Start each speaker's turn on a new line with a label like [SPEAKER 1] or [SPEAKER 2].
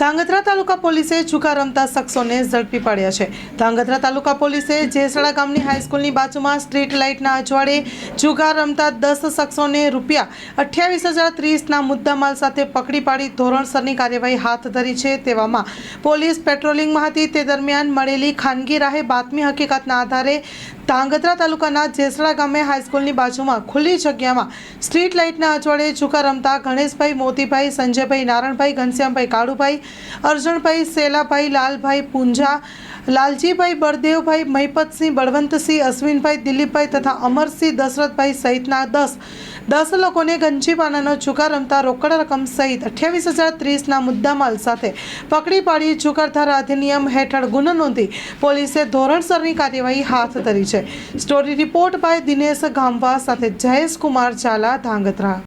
[SPEAKER 1] ધાંગધ્રા તાલુકા પોલીસે જુગાર રમતા શખ્સોને ઝડપી પાડ્યા છે। ધાંગધ્રા તાલુકા પોલીસે જેસડા ગામની હાઈસ્કૂલની બાજુમાં સ્ટ્રીટ લાઇટના અજવાળે જુગાર રમતા 10 શખ્સોને ₹28,030ના મુદ્દામાલ સાથે પકડી પાડી ધોરણસરની કાર્યવાહી હાથ ધરી છે। તેવામાં પોલીસ પેટ્રોલિંગમાં હતી તે દરમિયાન મળેલી ખાનગી રાહે બાતમી હકીકતના આધારે ધાંગધ્રા તાલુકાના જેસડા ગામે હાઈસ્કૂલની બાજુમાં ખુલ્લી જગ્યામાં સ્ટ્રીટ લાઇટના અજવાળે જુગાર રમતા ગણેશભાઈ, મોતીભાઈ, સંજયભાઈ, નારણભાઈ, ઘનશ્યામભાઈ, કાળુભાઈ, અર્જણભાઈ, સેલાભાઈ, લાલભાઈ, પૂંજા, લાલજીભાઈ, બળદેવભાઈ, મહિપતસિંહ, બળવંતસિંહ, અશ્વિનભાઈ, દિલીપભાઈ તથા અમરસિંહ, દશરથભાઈ સહિતના 10 લોકોને ગંજીપાનાનો જુગાર રમતા રોકડ રકમ સહિત ₹28,030ના મુદ્દામાલ સાથે પકડી પાડી જુગારધારા અધિનિયમ હેઠળ ગુનો નોંધી પોલીસે ધોરણસરની કાર્યવાહી હાથ ધરી છે। સ્ટોરી રિપોર્ટ બાય દિનેશ ગામવા સાથે જયેશ કુમાર ઝાલા, ધાંગધ્રા।